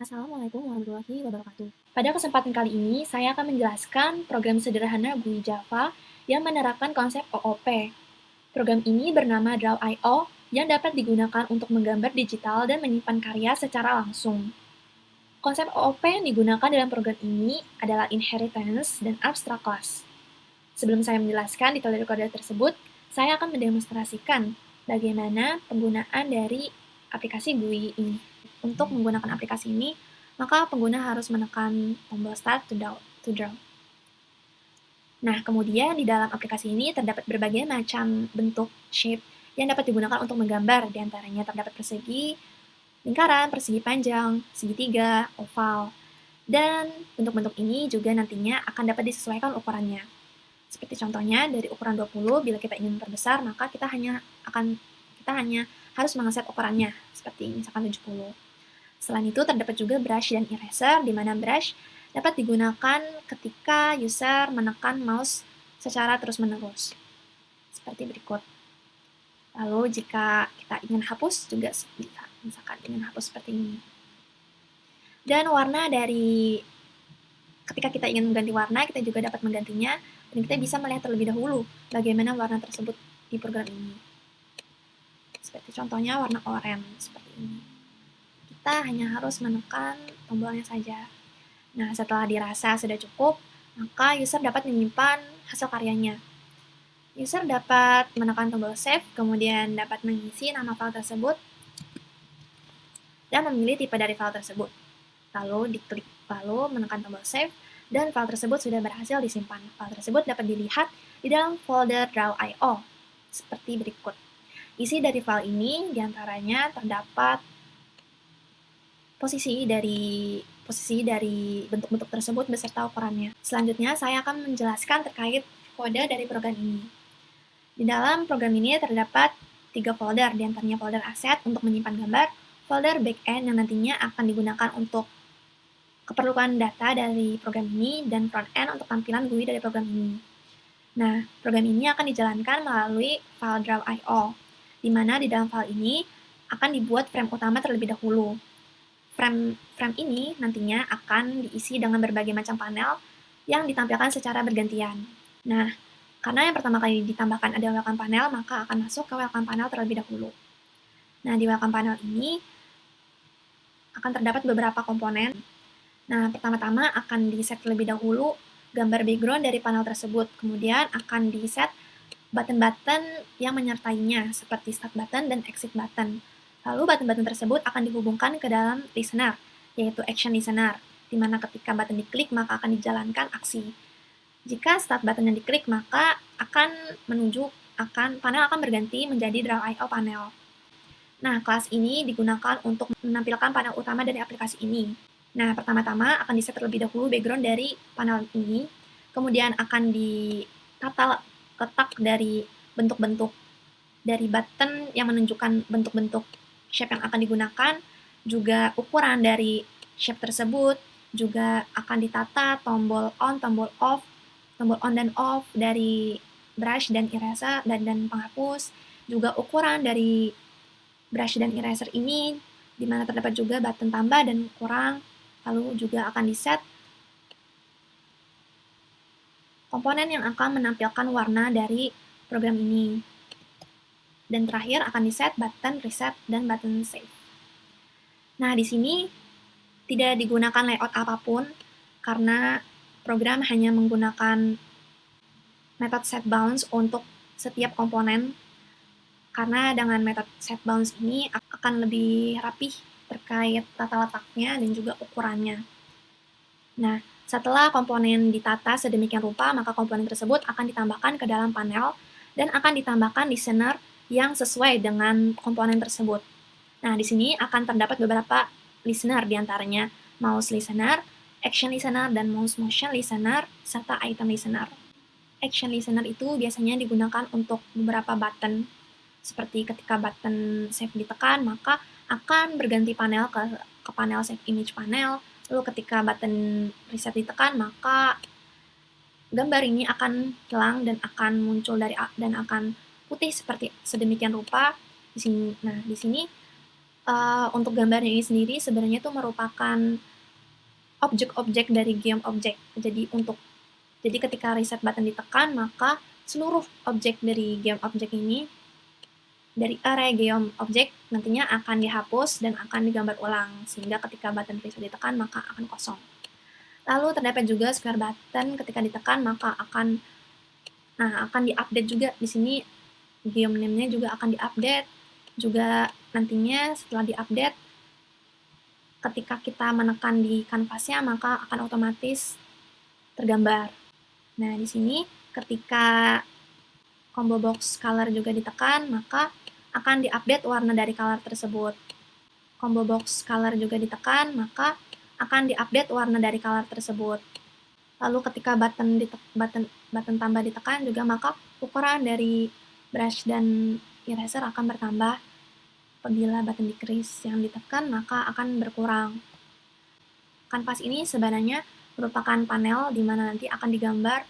Assalamualaikum warahmatullahi wabarakatuh. Pada kesempatan kali ini, saya akan menjelaskan program sederhana GUI Java yang menerapkan konsep OOP. Program ini bernama Draw.io yang dapat digunakan untuk menggambar digital dan menyimpan karya secara langsung. Konsep OOP yang digunakan dalam program ini adalah inheritance dan abstract class. Sebelum saya menjelaskan detail dari kode tersebut, saya akan mendemonstrasikan bagaimana penggunaan dari aplikasi GUI ini. Untuk menggunakan aplikasi ini, maka pengguna harus menekan tombol Start to Draw. Nah, kemudian di dalam aplikasi ini terdapat berbagai macam bentuk shape yang dapat digunakan untuk menggambar. Di antaranya terdapat persegi, lingkaran, persegi panjang, segitiga, oval. Dan bentuk-bentuk ini juga nantinya akan dapat disesuaikan ukurannya. Seperti contohnya dari ukuran 20, bila kita ingin memperbesar, maka kita hanya harus mengeset ukurannya, seperti misalkan 70. Selain itu, terdapat juga brush dan eraser, di mana brush dapat digunakan ketika user menekan mouse secara terus-menerus, seperti berikut. Lalu, jika kita ingin hapus, juga bisa, misalkan ingin hapus seperti ini. Dan warna dari, ketika kita ingin mengganti warna, kita juga dapat menggantinya, dan kita bisa melihat terlebih dahulu bagaimana warna tersebut di program ini. Seperti contohnya warna oranye, seperti ini. Kita hanya harus menekan tombolnya saja. Nah, setelah dirasa sudah cukup, maka user dapat menyimpan hasil karyanya. User dapat menekan tombol save, kemudian dapat mengisi nama file tersebut, dan memilih tipe dari file tersebut. Lalu diklik, lalu menekan tombol save, dan file tersebut sudah berhasil disimpan. File tersebut dapat dilihat di dalam folder Draw.io, seperti berikut. Isi dari file ini diantaranya terdapat posisi dari bentuk-bentuk tersebut beserta ukurannya. Selanjutnya, saya akan menjelaskan terkait kode dari program ini. Di dalam program ini terdapat 3 folder, diantaranya folder asset untuk menyimpan gambar, folder backend yang nantinya akan digunakan untuk keperluan data dari program ini, dan frontend untuk tampilan GUI dari program ini. Nah, program ini akan dijalankan melalui file Draw.io, di mana di dalam file ini akan dibuat frame utama terlebih dahulu. Frame ini nantinya akan diisi dengan berbagai macam panel yang ditampilkan secara bergantian. Nah, karena yang pertama kali ditambahkan ada welcome panel, maka akan masuk ke welcome panel terlebih dahulu. Nah, di welcome panel ini akan terdapat beberapa komponen. Nah, pertama-tama akan di-set terlebih dahulu gambar background dari panel tersebut. Kemudian akan di-set button-button yang menyertainya, seperti start button dan exit button. Lalu button-button tersebut akan dihubungkan ke dalam listener, yaitu action listener, di mana ketika button diklik maka akan dijalankan aksi. Jika start button yang diklik, maka panel akan berganti menjadi Draw.io panel. Nah, kelas ini digunakan untuk menampilkan panel utama dari aplikasi ini. Nah, pertama-tama akan di-set terlebih dahulu background dari panel ini, kemudian akan ditata letak dari bentuk-bentuk dari button yang menunjukkan bentuk-bentuk shape yang akan digunakan, juga ukuran dari shape tersebut, juga akan ditata tombol on, tombol on dan off dari brush dan eraser dan penghapus, juga ukuran dari brush dan eraser ini, di mana terdapat juga button tambah dan kurang, lalu juga akan di-set komponen yang akan menampilkan warna dari program ini. Dan terakhir akan di-set button reset dan button save. Nah, di sini tidak digunakan layout apapun karena program hanya menggunakan metode setBounce untuk setiap komponen, karena dengan metode setBounce ini akan lebih rapih terkait tata letaknya dan juga ukurannya. Nah, setelah komponen ditata sedemikian rupa, maka komponen tersebut akan ditambahkan ke dalam panel dan akan ditambahkan listener yang sesuai dengan komponen tersebut. Nah, di sini akan terdapat beberapa listener, diantaranya mouse listener, action listener, dan mouse motion listener, serta item listener. Action listener itu biasanya digunakan untuk beberapa button, seperti ketika button save ditekan, maka akan berganti panel ke panel save image panel. Lalu ketika button reset ditekan, maka gambar ini akan hilang dan akan muncul dan akan putih seperti sedemikian rupa. Nah, di sini Untuk gambarnya ini sendiri sebenarnya itu merupakan objek-objek dari game objek. Jadi ketika reset button ditekan, maka seluruh objek dari game objek ini, dari array game objek, nantinya akan dihapus dan akan digambar ulang, sehingga ketika button reset ditekan, maka akan kosong. Lalu terdapat juga square button ketika ditekan, maka akan diupdate juga. Di sini game name-nya juga akan diupdate. Juga nantinya setelah diupdate, ketika kita menekan di kanvasnya, maka akan otomatis tergambar. Nah, di sini ketika combo box color juga ditekan, maka akan diupdate warna dari color tersebut. Combo box color juga ditekan, maka akan diupdate warna dari color tersebut. Lalu ketika button tambah ditekan juga, maka ukuran dari brush dan eraser akan bertambah. Apabila button decrease yang ditekan, maka akan berkurang. Kanvas ini sebenarnya merupakan panel di mana nanti akan digambar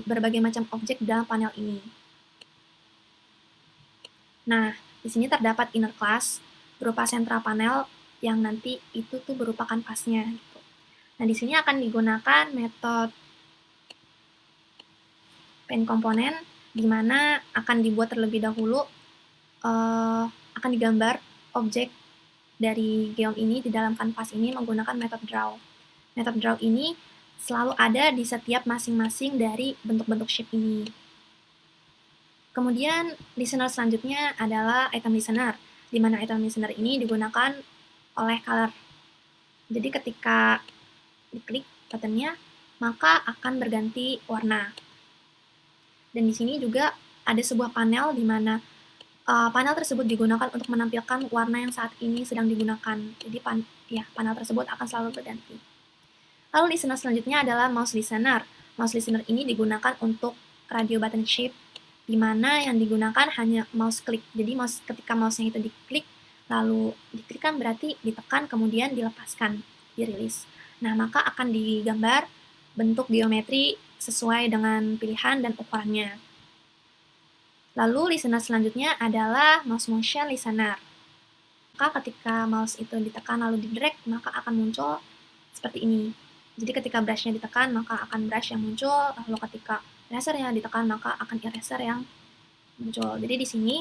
berbagai macam objek dalam panel ini. Nah, di sini terdapat inner class berupa central panel yang nanti itu tuh berupa kanvasnya. Gitu. Nah, di sini akan digunakan metode paint component, di mana akan dibuat terlebih dahulu, akan digambar objek dari geom ini di dalam kanvas ini menggunakan metode draw. Metode draw ini selalu ada di setiap masing-masing dari bentuk-bentuk shape ini. Kemudian listener selanjutnya adalah item listener, di mana item listener ini digunakan oleh color. Jadi ketika diklik buttonnya, maka akan berganti warna. Dan di sini juga ada sebuah panel di mana panel tersebut digunakan untuk menampilkan warna yang saat ini sedang digunakan. Jadi panel tersebut akan selalu berganti. Lalu listener selanjutnya adalah mouse listener. Mouse listener ini digunakan untuk radio button shape, di mana yang digunakan hanya mouse klik. Jadi ketika mouse-nya itu diklik, lalu diklikkan berarti ditekan, kemudian dilepaskan, dirilis. Nah, maka akan digambar bentuk geometri sesuai dengan pilihan dan ukurannya. Lalu listener selanjutnya adalah mouse motion listener. Maka ketika mouse itu ditekan lalu di-drag, maka akan muncul seperti ini. Jadi ketika brush-nya ditekan, maka akan brush yang muncul, lalu ketika eraser yang ditekan, maka akan eraser yang muncul. Jadi di sini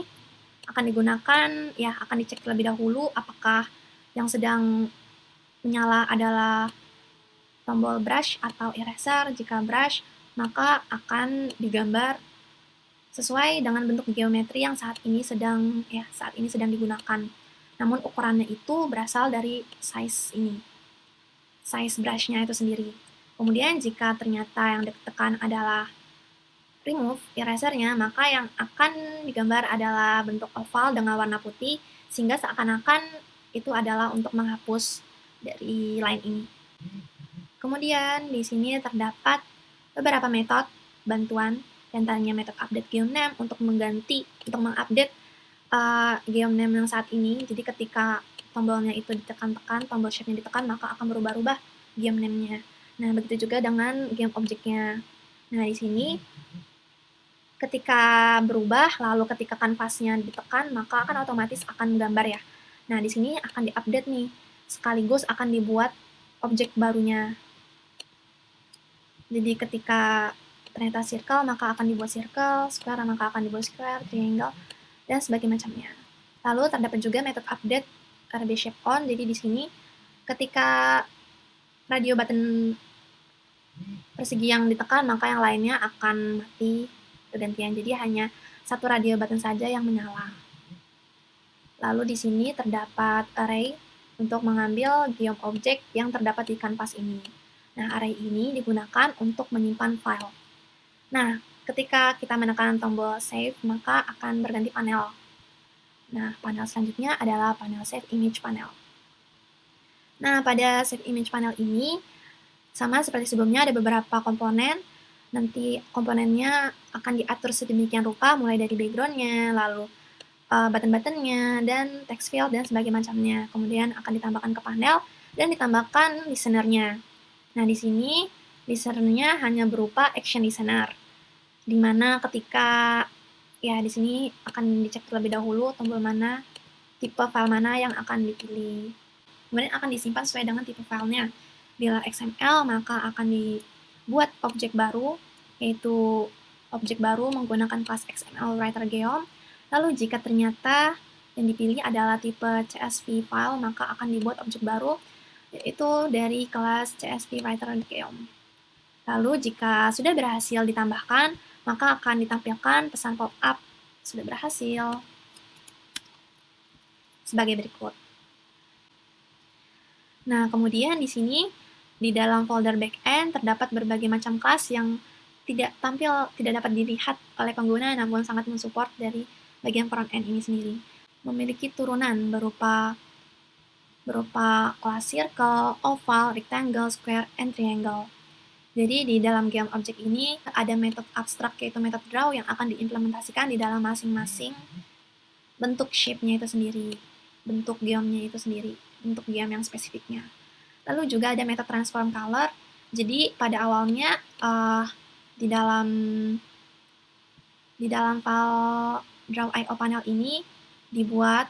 akan digunakan, akan dicek terlebih dahulu apakah yang sedang menyala adalah tombol brush atau eraser. Jika brush, maka akan digambar sesuai dengan bentuk geometri yang saat ini sedang digunakan. Namun ukurannya itu berasal dari size ini, size brush-nya itu sendiri. Kemudian jika ternyata yang ditekan adalah remove erasernya, maka yang akan digambar adalah bentuk oval dengan warna putih, sehingga seakan-akan itu adalah untuk menghapus dari line ini. Kemudian di sini terdapat beberapa metode bantuan, diantaranya metode update geom name untuk mengupdate geom name yang saat ini. Jadi ketika tombolnya itu ditekan-tekan, tombol shape-nya ditekan, maka akan berubah-ubah geom name-nya. Nah, begitu juga dengan geom objeknya. Nah, di sini ketika berubah, lalu ketika kanvasnya ditekan, maka akan otomatis akan menggambar ya. Nah, di sini akan diupdate nih, sekaligus akan dibuat objek barunya. Jadi ketika ternyata circle, maka akan dibuat circle, square, maka akan dibuat square, triangle, dan sebagainya macamnya. Lalu terdapat juga metode update RB shape on. Jadi di sini ketika radio button persegi yang ditekan, maka yang lainnya akan mati bergantian. Jadi hanya satu radio button saja yang menyala. Lalu di sini terdapat array untuk mengambil geom objek yang terdapat di kanvas ini. Nah, array ini digunakan untuk menyimpan file. Nah, ketika kita menekan tombol save, maka akan berganti panel. Nah, panel selanjutnya adalah panel save image panel. Nah, pada save image panel ini, sama seperti sebelumnya ada beberapa komponen. Nanti komponennya akan diatur sedemikian rupa, mulai dari background-nya, lalu button-buttonnya, dan text field, dan sebagainya macamnya. Kemudian akan ditambahkan ke panel, dan ditambahkan listener-nya. Nah, di sini listener-nya hanya berupa action listener, di mana ketika di sini akan dicek terlebih dahulu tombol mana tipe file mana yang akan dipilih. Kemudian akan disimpan sesuai dengan tipe filenya. Bila XML, maka akan dibuat objek baru, yaitu objek baru menggunakan kelas XML Writer Geom. Lalu jika ternyata yang dipilih adalah tipe CSV file, maka akan dibuat objek baru, yaitu dari kelas CSV Writer Geom. Lalu jika sudah berhasil ditambahkan, maka akan ditampilkan pesan pop-up sudah berhasil sebagai berikut. Nah, kemudian di sini di dalam folder backend terdapat berbagai macam kelas yang tidak dapat dilihat oleh pengguna, namun sangat mensupport dari bagian front-end ini sendiri. Memiliki turunan berupa kelas circle, oval, rectangle, square, and triangle. Jadi di dalam Geom object ini ada metode abstrak yaitu metode draw yang akan diimplementasikan di dalam masing-masing bentuk shape-nya itu sendiri, bentuk geomnya itu sendiri, bentuk geom yang spesifiknya. Lalu juga ada metode transform color. Jadi pada awalnya di dalam file draw.io panel ini dibuat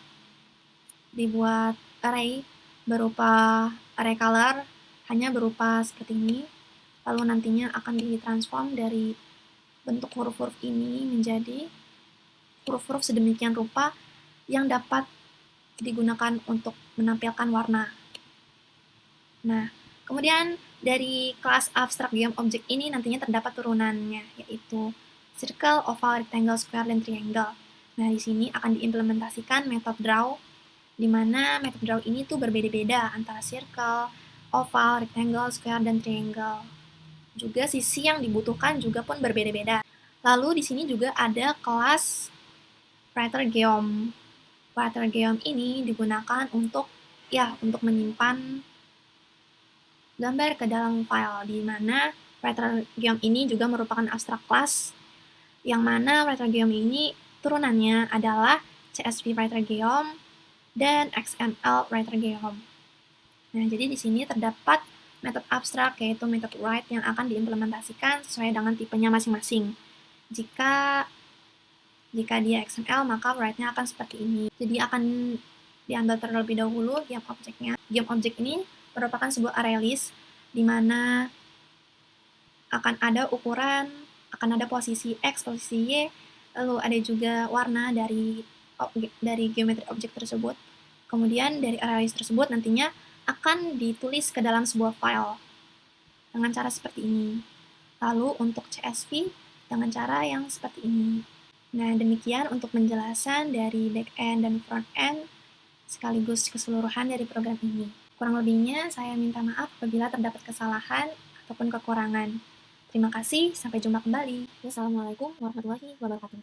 array berupa array color hanya berupa seperti ini. Lalu nantinya akan ditransform dari bentuk huruf-huruf ini menjadi huruf-huruf sedemikian rupa yang dapat digunakan untuk menampilkan warna. Nah, kemudian dari kelas abstrak Geom object ini nantinya terdapat turunannya, yaitu circle, oval, rectangle, square, dan triangle. Nah, di sini akan diimplementasikan metode draw, di mana metode draw ini tuh berbeda-beda antara circle, oval, rectangle, square, dan triangle. Juga sisi yang dibutuhkan juga pun berbeda-beda. Lalu di sini juga ada kelas Writer Geom. Writer Geom ini digunakan untuk menyimpan gambar ke dalam file, di mana Writer Geom ini juga merupakan abstrak class, yang mana Writer Geom ini turunannya adalah CSV Writer Geom dan XML Writer Geom. Nah, jadi di sini terdapat metode abstrak yaitu metode write yang akan diimplementasikan sesuai dengan tipenya masing-masing. Jika dia XML, maka write-nya akan seperti ini. Jadi akan diambil terlebih dahulu Geom object-nya. Geom object ini merupakan sebuah array list di mana akan ada ukuran, akan ada posisi X, posisi Y, lalu ada juga warna dari geometri objek tersebut. Kemudian dari array list tersebut nantinya akan ditulis ke dalam sebuah file dengan cara seperti ini. Lalu untuk CSV dengan cara yang seperti ini. Nah, demikian untuk penjelasan dari back-end dan front-end sekaligus keseluruhan dari program ini. Kurang lebihnya saya minta maaf apabila terdapat kesalahan ataupun kekurangan. Terima kasih, sampai jumpa kembali. Wassalamualaikum warahmatullahi wabarakatuh.